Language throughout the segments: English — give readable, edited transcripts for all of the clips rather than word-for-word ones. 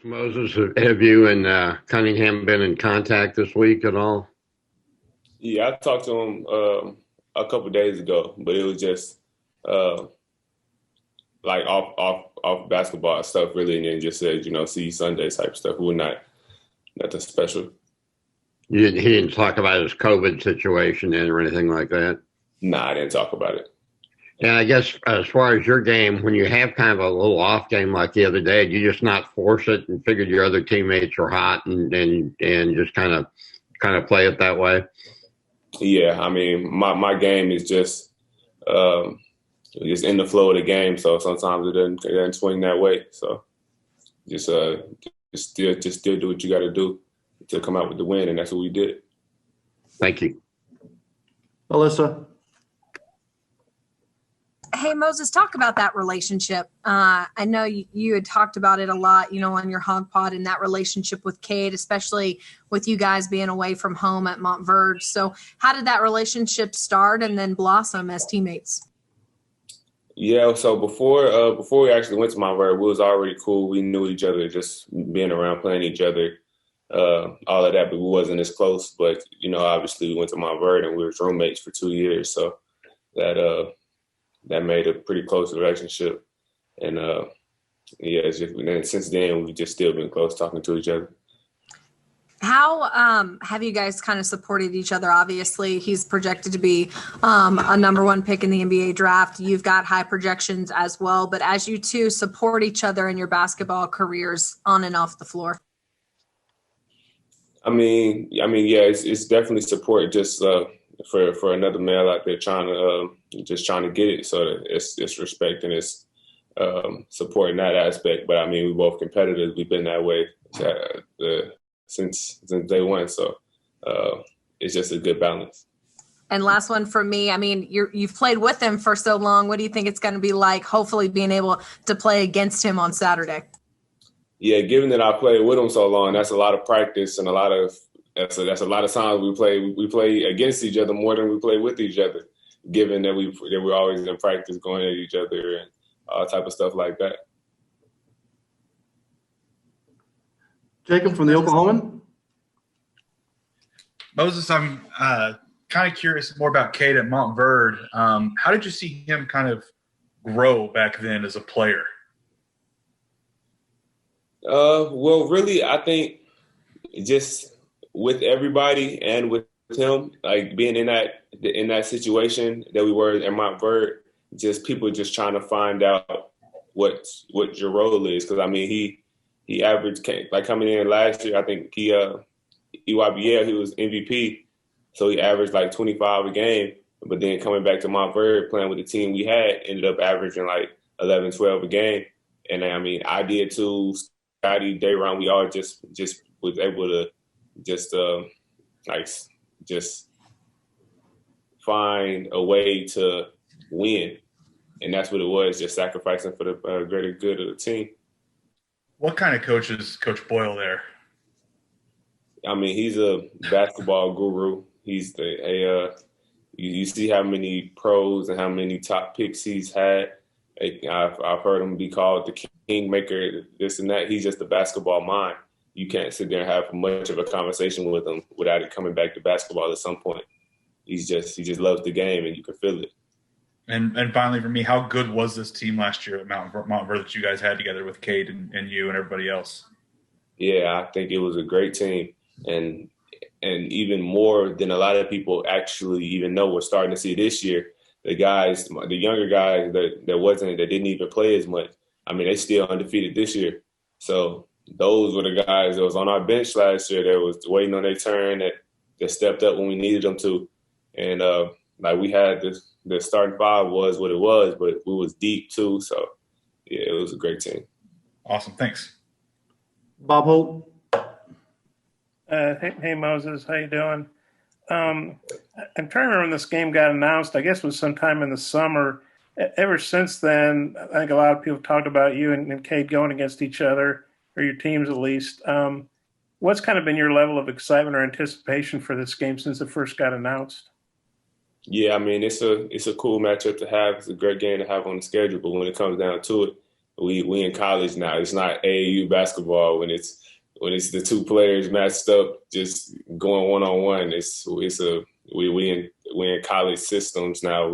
Moses, have you and Cunningham been in contact this week at all? Yeah, I talked to him a couple days ago, but it was just uh, like off basketball stuff, really, and then just said, see you Sunday type stuff. We're not nothing special. He didn't talk about his COVID situation then or anything like that. Nah, I didn't talk about it. And I guess as far as your game, when you have kind of a little off game like the other day, you just not force it and figured your other teammates were hot and just kind of play it that way. Yeah, I mean, my game is just in the flow of the game, so sometimes it doesn't swing that way. So just just still do what you got to do to come out with the win, and that's what we did. Thank you. Alyssa. Hey, Moses, talk about that relationship. I know you had talked about it a lot, on your Hog Pod and that relationship with Cade, especially with you guys being away from home at Montverde. So how did that relationship start and then blossom as teammates? Yeah, so before we actually went to Montverde, we was already cool. We knew each other, just being around, playing each other, all of that, but we wasn't as close. But, obviously we went to Montverde and we were roommates for 2 years. So that made a pretty close relationship. And yeah, and since then we've just still been close, talking to each other. How have you guys kind of supported each other? Obviously, he's projected to be a number one pick in the NBA draft. You've got high projections as well. But as you two support each other in your basketball careers on and off the floor? I mean, yeah, it's definitely support. Just for another male out there trying to get it. So it's respect and it's supporting that aspect. But I mean, we're both competitors. We've been that way since day one. So it's just a good balance. And last one for me. I mean, you've played with him for so long. What do you think it's going to be like, hopefully being able to play against him on Saturday? Yeah, given that I played with him so long, that's a lot of practice and that's a lot of times we play against each other more than we play with each other. Given that we're always in practice going at each other and all type of stuff like that. Jacob from the Oklahoman. Moses, I'm kind of curious more about Cade at Montverde. How did you see him kind of grow back then as a player? Well, really, I think just with everybody and with him, like being in that situation that we were in Montverde, just people just trying to find out what your role is. Because I mean, he averaged, like coming in last year, I think EYBL he was MVP, so he averaged like 25 a game. But then coming back to Montverde, playing with the team we had, ended up averaging like 11, 12 a game. And I mean, I did too. Scotty, Dayron, we all just was able to just find a way to win, and that's what it was, just sacrificing for the greater good of the team. What kind of coach is Coach Boyle there? I mean, he's a basketball guru. He's you see how many pros and how many top picks he's had. I've heard him be called the kingmaker, this and that. He's just a basketball mind. You can't sit there and have much of a conversation with him without it coming back to basketball at some point. He just loves the game, and you can feel it. And finally, for me, how good was this team last year at Montverde that you guys had together with Cade and you and everybody else? Yeah, I think it was a great team, and even more than a lot of people actually even know. We're starting to see this year. The younger guys that didn't even play as much. I mean, they still undefeated this year. So those were the guys that was on our bench last year that was waiting on their turn, that stepped up when we needed them to. And like we had the starting five was what it was, but we was deep too. So yeah, it was a great team. Awesome, thanks. Bob Holt. Hey Moses, how you doing? I'm trying to remember when this game got announced. I guess it was sometime in the summer. Ever since then, I think a lot of people talked about you and Cade going against each other, or your teams at least. What's kind of been your level of excitement or anticipation for this game since it first got announced? Yeah, I mean, it's a cool matchup to have. It's a great game to have on the schedule. But when it comes down to it, we in college now. It's not AAU basketball when it's the two players matched up, just going one-on-one. We in college systems now.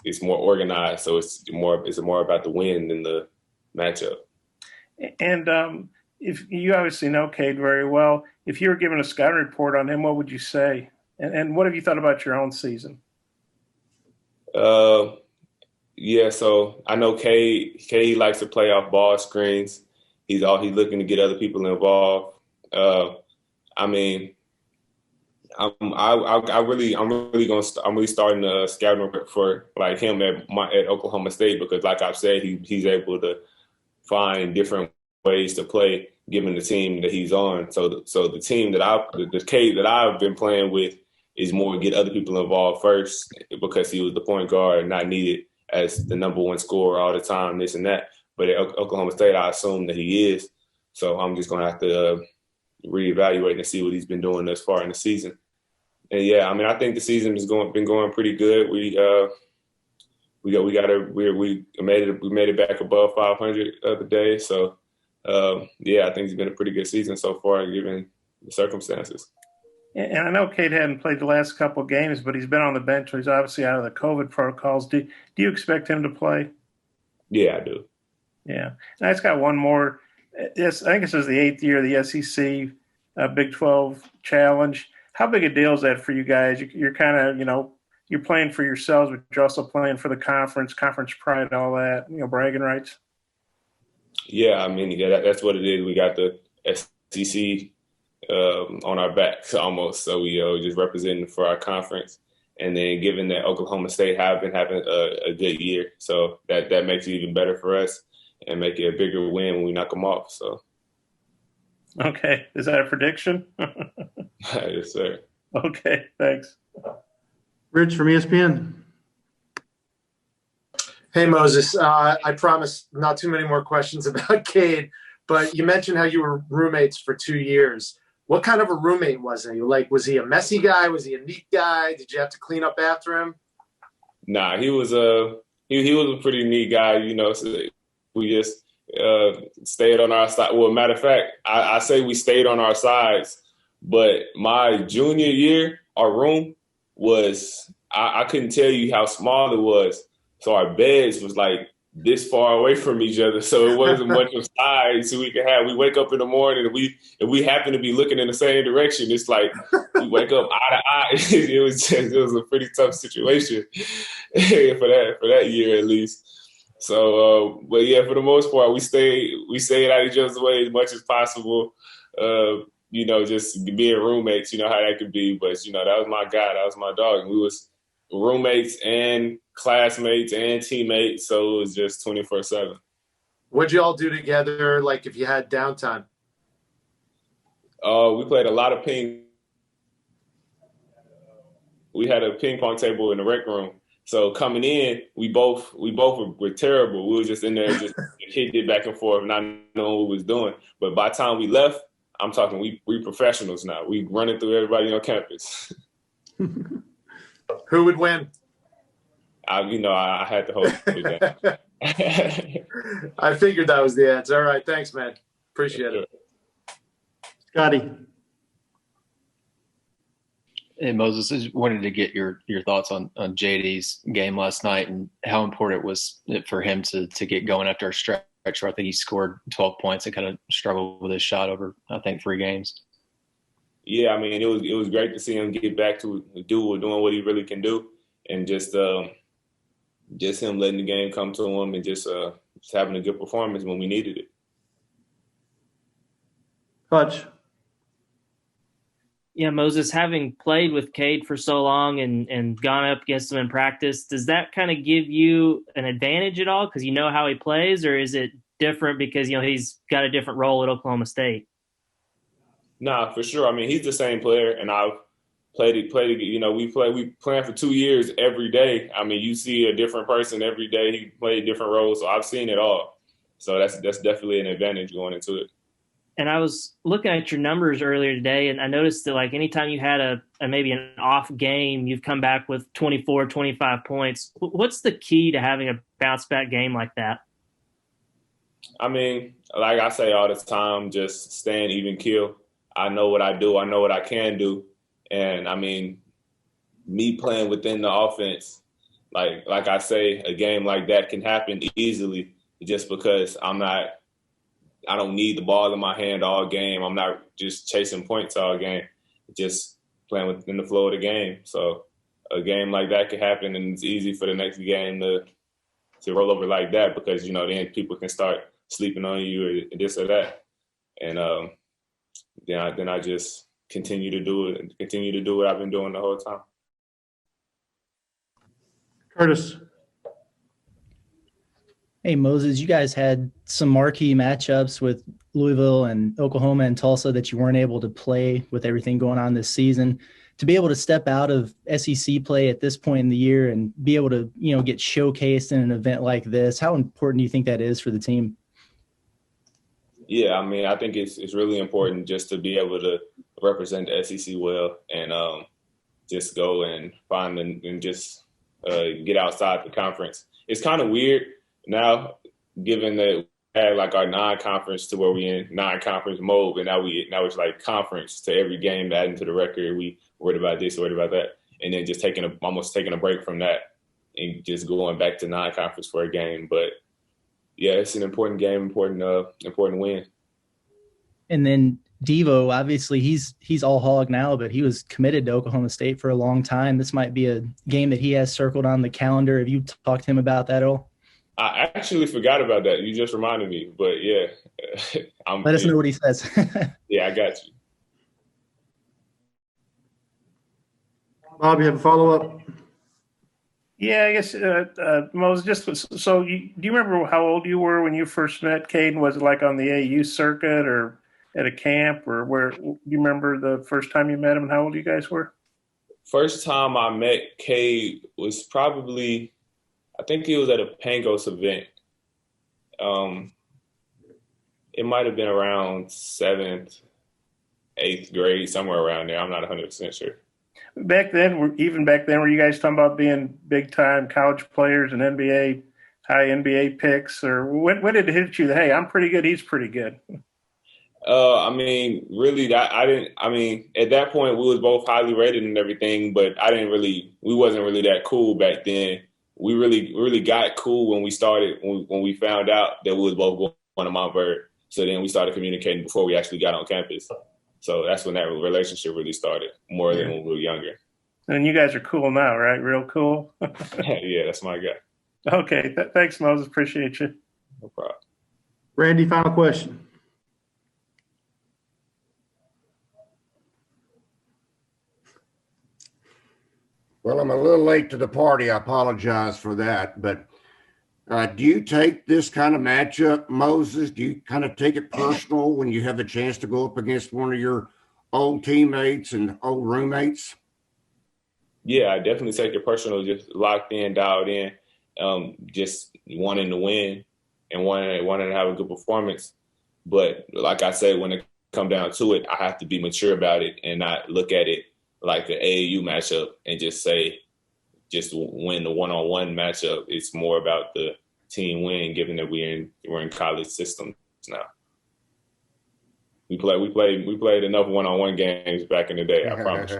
It's more organized, so it's more about the win than the matchup. And if you obviously know Cade very well, if you were given a scouting report on him, what would you say? And what have you thought about your own season? Yeah, so I know Cade likes to play off ball screens. He's looking to get other people involved. I mean, I'm really starting a scouting for like him at Oklahoma State, because like I've said, he's able to find different ways to play given the team that he's on. So the team the Cade that I've been playing with is more get other people involved first, because he was the point guard, not needed as the number one scorer all the time, this and that. But at Oklahoma State, I assume that he is. So I'm just gonna have to reevaluate and see what he's been doing thus far in the season. And yeah, I mean, I think the season been going pretty good. We made it back above 500 the other day. So yeah, I think it's been a pretty good season so far given the circumstances. And I know Cade hadn't played the last couple of games, but he's been on the bench. So he's obviously out of the COVID protocols. Do you expect him to play? Yeah, I do. Yeah. And I just got one more. Yes, I think this is the 8th year of the SEC Big 12 Challenge. How big a deal is that for you guys? You're kind of, you're playing for yourselves, but you're also playing for the conference pride, all that, bragging rights. Yeah, I mean, that's what it is. We got the SEC on our backs almost. So we just representing for our conference. And then given that Oklahoma State have been having a good year, so that makes it even better for us and make it a bigger win when we knock them off. So. Okay. Is that a prediction? Yes, sir. Okay. Thanks. Rich from ESPN. Hey, Moses. I promise not too many more questions about Cade, but you mentioned how you were roommates for 2 years. What kind of a roommate was he? Like, was he a messy guy? Was he a neat guy? Did you have to clean up after him? Nah, he was a pretty neat guy. So we just stayed on our side. Well, matter of fact, I say we stayed on our sides, but my junior year, our room was I couldn't tell you how small it was. So our beds was like this far away from each other, so it wasn't much of size we could have. We wake up in the morning, and if we happen to be looking in the same direction, it's like we wake up eye to eye. It was a pretty tough situation for that year at least. So, but yeah, for the most part, we stayed out each other's way as much as possible. Just being roommates, how that could be. But that was my guy, that was my dog, and we was roommates and classmates and teammates, so it was just 24/7. What'd you all do together, like if you had downtime? We played a lot of ping. We had a ping pong table in the rec room. So coming in, we both were terrible. We were just in there just hitting it back and forth, not knowing what we was doing. But by the time we left, I'm talking we professionals now. We running through everybody on campus. Who would win? I had to hold it. I figured that was the answer. All right, thanks, man. Appreciate it. Scotty. Hey, Moses, I just wanted to get your thoughts on JD's game last night and how important it was for him to get going after a stretch where I think he scored 12 points and kind of struggled with his shot over, I think, 3 games. Yeah, I mean, it was great to see him get back to doing what he really can do, and just him letting the game come to him and just having a good performance when we needed it. Hutch. Yeah, Moses, having played with Cade for so long and gone up against him in practice, does that kind of give you an advantage at all because you know how he plays, or is it different because, he's got a different role at Oklahoma State? Nah, for sure. I mean, he's the same player, and I've played. We playing for 2 years every day. I mean, you see a different person every day. He played different roles, so I've seen it all. So that's definitely an advantage going into it. And I was looking at your numbers earlier today, and I noticed that, like, anytime you had a maybe an off game, you've come back with 24, 25 points. What's the key to having a bounce-back game like that? I mean, like I say all the time, just stand even kill. I know what I do. I know what I can do. And I mean, me playing within the offense, like I say, a game like that can happen easily just because I don't need the ball in my hand all game. I'm not just chasing points all game, just playing within the flow of the game. So a game like that could happen, and it's easy for the next game to roll over like that because, then people can start sleeping on you or this or that. And then I just continue to do it and continue to do what I've been doing the whole time. Curtis. Hey, Moses, you guys had some marquee matchups with Louisville and Oklahoma and Tulsa that you weren't able to play with everything going on this season. To be able to step out of SEC play at this point in the year and be able to, get showcased in an event like this, how important do you think that is for the team? Yeah, I mean, I think it's really important just to be able to represent the SEC well and just go and find and just get outside the conference. It's kind of weird now, given that we had like our non-conference to where we in non-conference mode, and now it's like conference to every game, adding to the record. We worried about this, worried about that, and then just almost taking a break from that and just going back to non-conference for a game. But yeah, it's an important game, important win. And then Devo, obviously he's all hog now, but he was committed to Oklahoma State for a long time. This might be a game that he has circled on the calendar. Have you talked to him about that at all? I actually forgot about that. You just reminded me, but yeah. Let us know what he says. Yeah, I got you. Bob, you have a follow-up? Yeah, I guess, Moses, do you remember how old you were when you first met Cade? Was it like on the AU circuit or at a camp, or where? Do you remember the first time you met him and how old you guys were? First time I met Cade was probably, I think it was at a Pangos event. It might have been around 7th, 8th grade, somewhere around there. I'm not 100% sure. Back then, were you guys talking about being big-time college players and high NBA picks? Or when did it hit you that, hey, I'm pretty good, he's pretty good? I mean, really, at that point, we was both highly rated and everything, but we wasn't really that cool back then. We really got cool when we started, when we found out that we was both going to Montverde. So then we started communicating before we actually got on campus. So that's when that relationship really started, more than when we were younger. And you guys are cool now, right? Real cool? Yeah, that's my guy. Okay. Thanks, Moses. Appreciate you. No problem. Randy, final question. Well, I'm a little late to the party. I apologize for that. But do you take this kind of matchup, Moses? Do you kind of take it personal when you have a chance to go up against one of your old teammates and old roommates? Yeah, I definitely take it personal, just locked in, dialed in, just wanting to win and wanting to have a good performance. But like I said, when it come down to it, I have to be mature about it and not look at it like the AAU matchup and just win the one-on-one matchup. It's more about the team win, given that we're in college systems now. We played enough one-on-one games back in the day, I promise.